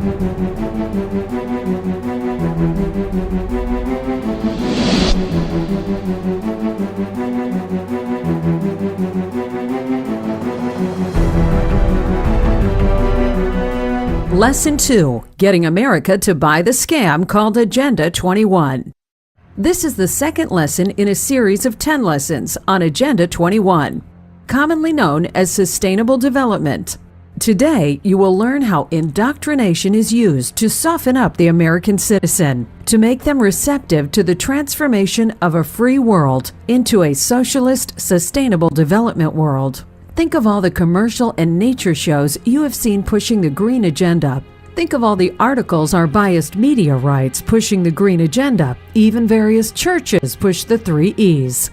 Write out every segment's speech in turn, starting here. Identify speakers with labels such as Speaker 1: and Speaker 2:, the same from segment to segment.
Speaker 1: Lesson 2. Getting America to Buy the Scam Called Agenda 21. This is the second lesson in a series of 10 lessons on Agenda 21, commonly known as Sustainable Development. Today, you will learn how indoctrination is used to soften up the American citizen, to make them receptive to the transformation of a free world into a socialist, sustainable development world. Think of all the commercial and nature shows you have seen pushing the green agenda. Think of all the articles our biased media writes pushing the green agenda. Even various churches push the 3 E's.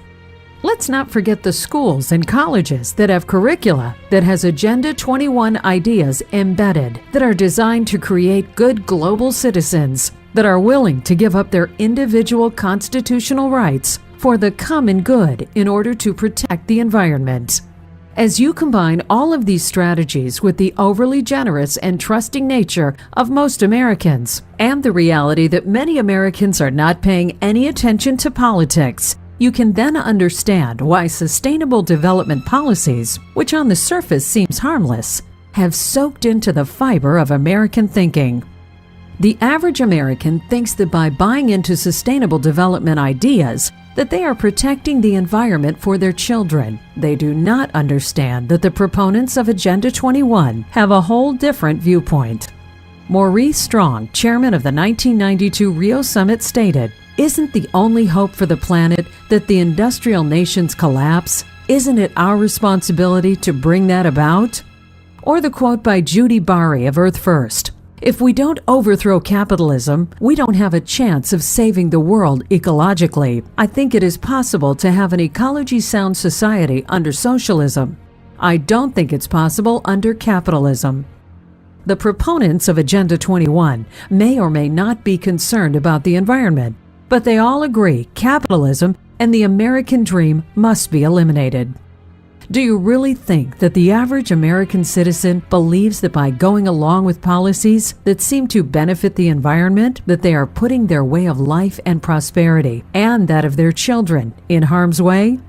Speaker 1: Let's not forget the schools and colleges that have curricula that has Agenda 21 ideas embedded, that are designed to create good global citizens, that are willing to give up their individual constitutional rights for the common good in order to protect the environment. As you combine all of these strategies with the overly generous and trusting nature of most Americans, and the reality that many Americans are not paying any attention to politics, you can then understand why sustainable development policies, which on the surface seems harmless, have soaked into the fiber of American thinking. The average American thinks that by buying into sustainable development ideas, that they are protecting the environment for their children. They do not understand that the proponents of Agenda 21 have a whole different viewpoint. Maurice Strong, chairman of the 1992 Rio Summit, stated, "Isn't the only hope for the planet that the industrial nations collapse? Isn't it our responsibility to bring that about?" Or the quote by Judy Bari of Earth First, "If we don't overthrow capitalism, we don't have a chance of saving the world ecologically. I think it is possible to have an ecology-sound society under socialism. I don't think it's possible under capitalism." The proponents of Agenda 21 may or may not be concerned about the environment, but they all agree capitalism and the American dream must be eliminated. Do you really think that the average American citizen believes that by going along with policies that seem to benefit the environment, that they are putting their way of life and prosperity, and that of their children, in harm's way?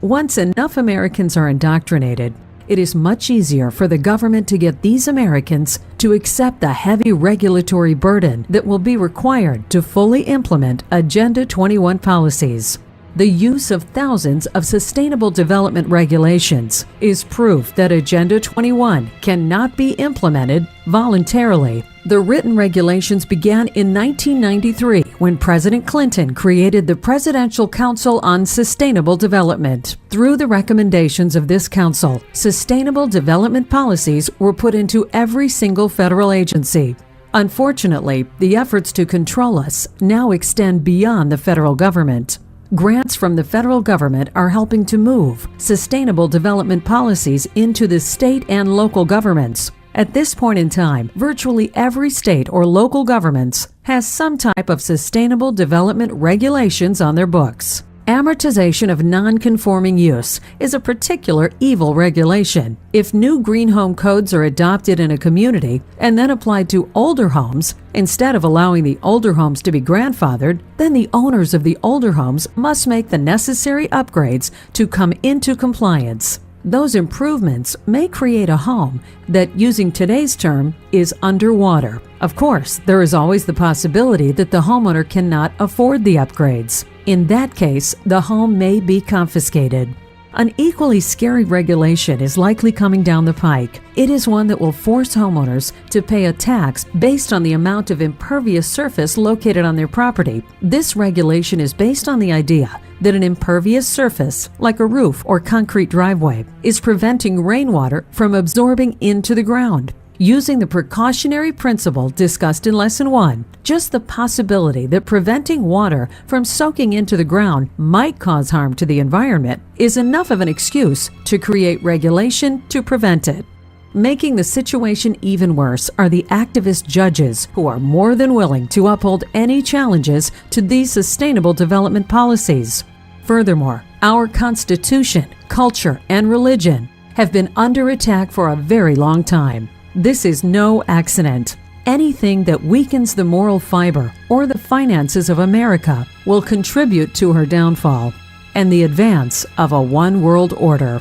Speaker 1: Once enough Americans are indoctrinated, it is much easier for the government to get these Americans to accept the heavy regulatory burden that will be required to fully implement Agenda 21 policies. The use of thousands of sustainable development regulations is proof that Agenda 21 cannot be implemented voluntarily. The written regulations began in 1993 when President Clinton created the Presidential Council on Sustainable Development. Through the recommendations of this council, sustainable development policies were put into every single federal agency. Unfortunately, the efforts to control us now extend beyond the federal government. Grants from the federal government are helping to move sustainable development policies into the state and local governments. At this point in time, virtually every state or local governments has some type of sustainable development regulations on their books. Amortization of non-conforming use is a particular evil regulation. If new green home codes are adopted in a community and then applied to older homes, instead of allowing the older homes to be grandfathered, then the owners of the older homes must make the necessary upgrades to come into compliance. Those improvements may create a home that, using today's term, is underwater. Of course, there is always the possibility that the homeowner cannot afford the upgrades. In that case, the home may be confiscated. An equally scary regulation is likely coming down the pike. It is one that will force homeowners to pay a tax based on the amount of impervious surface located on their property. This regulation is based on the idea that an impervious surface, like a roof or concrete driveway, is preventing rainwater from absorbing into the ground. Using the precautionary principle discussed in Lesson 1, just the possibility that preventing water from soaking into the ground might cause harm to the environment is enough of an excuse to create regulation to prevent it. Making the situation even worse are the activist judges who are more than willing to uphold any challenges to these sustainable development policies. Furthermore, our Constitution, culture, and religion have been under attack for a very long time. This is no accident. Anything that weakens the moral fiber or the finances of America will contribute to her downfall and the advance of a one-world order.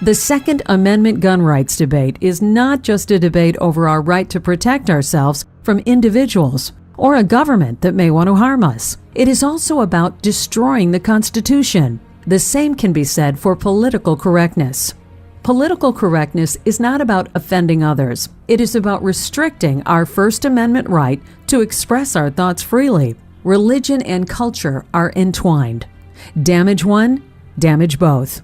Speaker 1: The Second Amendment gun rights debate is not just a debate over our right to protect ourselves from individuals or a government that may want to harm us. It is also about destroying the Constitution. The same can be said for political correctness. Political correctness is not about offending others. It is about restricting our First Amendment right to express our thoughts freely. Religion and culture are entwined. Damage one, damage both.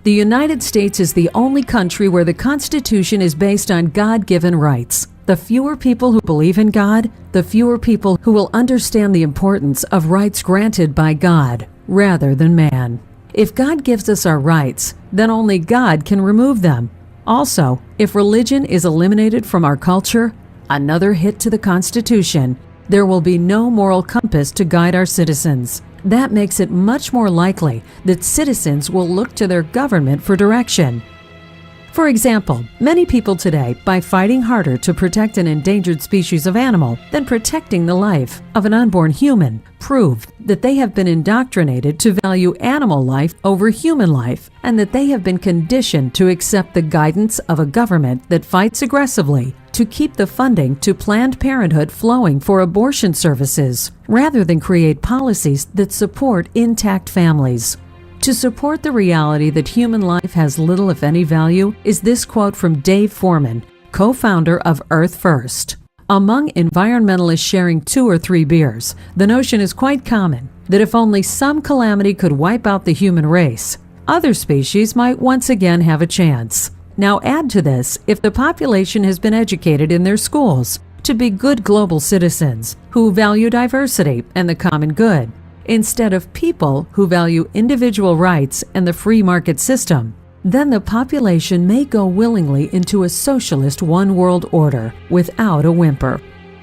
Speaker 1: The United States is the only country where the Constitution is based on God-given rights. The fewer people who believe in God, the fewer people who will understand the importance of rights granted by God rather than man. If God gives us our rights, then only God can remove them. Also, if religion is eliminated from our culture, another hit to the Constitution, there will be no moral compass to guide our citizens. That makes it much more likely that citizens will look to their government for direction. For example, many people today, by fighting harder to protect an endangered species of animal than protecting the life of an unborn human, proved that they have been indoctrinated to value animal life over human life, and that they have been conditioned to accept the guidance of a government that fights aggressively to keep the funding to Planned Parenthood flowing for abortion services, rather than create policies that support intact families. To support the reality that human life has little if any value is this quote from Dave Foreman, co-founder of Earth First. Among environmentalists sharing 2 or 3 beers, the notion is quite common that if only some calamity could wipe out the human race, other species might once again have a chance. Now add to this if the population has been educated in their schools to be good global citizens who value diversity and the common good, instead of people who value individual rights and the free market system, then the population may go willingly into a socialist one-world order without a whimper.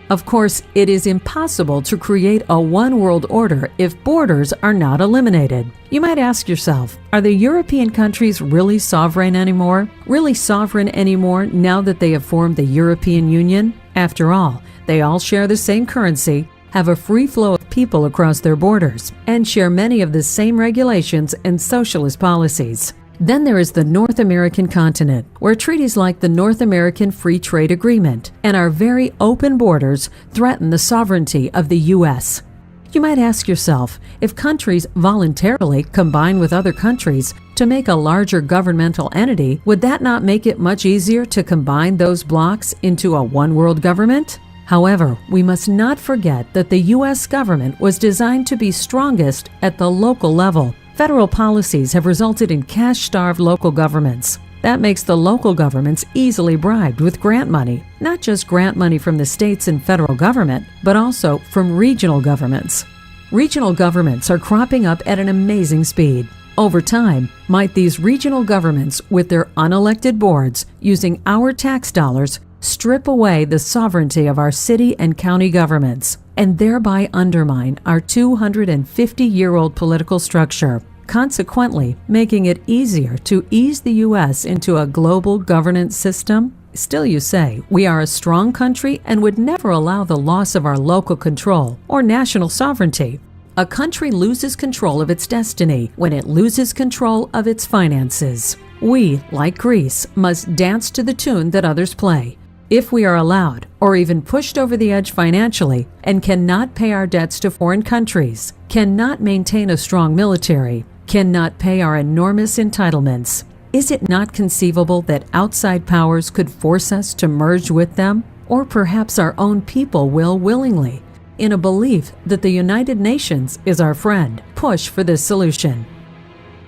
Speaker 1: Of course, it is impossible to create a one-world order if borders are not eliminated. You might ask yourself, are the European countries really sovereign anymore? Really sovereign anymore now that they have formed the European Union? After all, they all share the same currency, have a free flow of people across their borders, and share many of the same regulations and socialist policies. Then there is the North American continent, where treaties like the North American Free Trade Agreement and our very open borders threaten the sovereignty of the U.S. You might ask yourself, if countries voluntarily combine with other countries to make a larger governmental entity, would that not make it much easier to combine those blocks into a one-world government? However, we must not forget that the U.S. government was designed to be strongest at the local level. Federal policies have resulted in cash-starved local governments. That makes the local governments easily bribed with grant money, not just grant money from the states and federal government, but also from regional governments. Regional governments are cropping up at an amazing speed. Over time, might these regional governments, with their unelected boards, using our tax dollars, strip away the sovereignty of our city and county governments, and thereby undermine our 250-year-old political structure, consequently making it easier to ease the U.S. into a global governance system? Still, you say, we are a strong country and would never allow the loss of our local control or national sovereignty. A country loses control of its destiny when it loses control of its finances. We, like Greece, must dance to the tune that others play. If we are allowed, or even pushed over the edge financially, and cannot pay our debts to foreign countries, cannot maintain a strong military, cannot pay our enormous entitlements, is it not conceivable that outside powers could force us to merge with them? Or perhaps our own people will willingly, in a belief that the United Nations is our friend, push for this solution.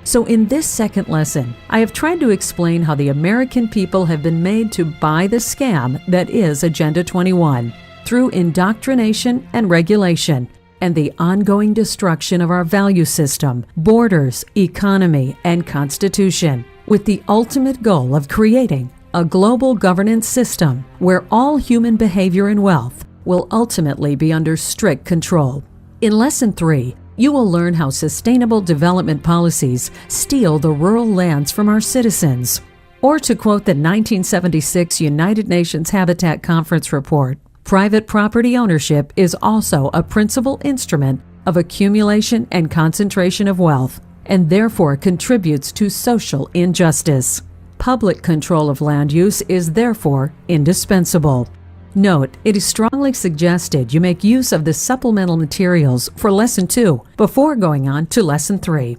Speaker 1: So in this second lesson, I have tried to explain how the American people have been made to buy the scam that is Agenda 21 through indoctrination and regulation and the ongoing destruction of our value system, borders, economy, and constitution, with the ultimate goal of creating a global governance system where all human behavior and wealth will ultimately be under strict control. In Lesson 3, you will learn how sustainable development policies steal the rural lands from our citizens, Or to quote the 1976 United Nations Habitat Conference report, private property ownership is also a principal instrument of accumulation and concentration of wealth, and therefore contributes to social injustice. Public control of land use is therefore indispensable. Note, it is strongly suggested you make use of the supplemental materials for Lesson 2 before going on to Lesson 3.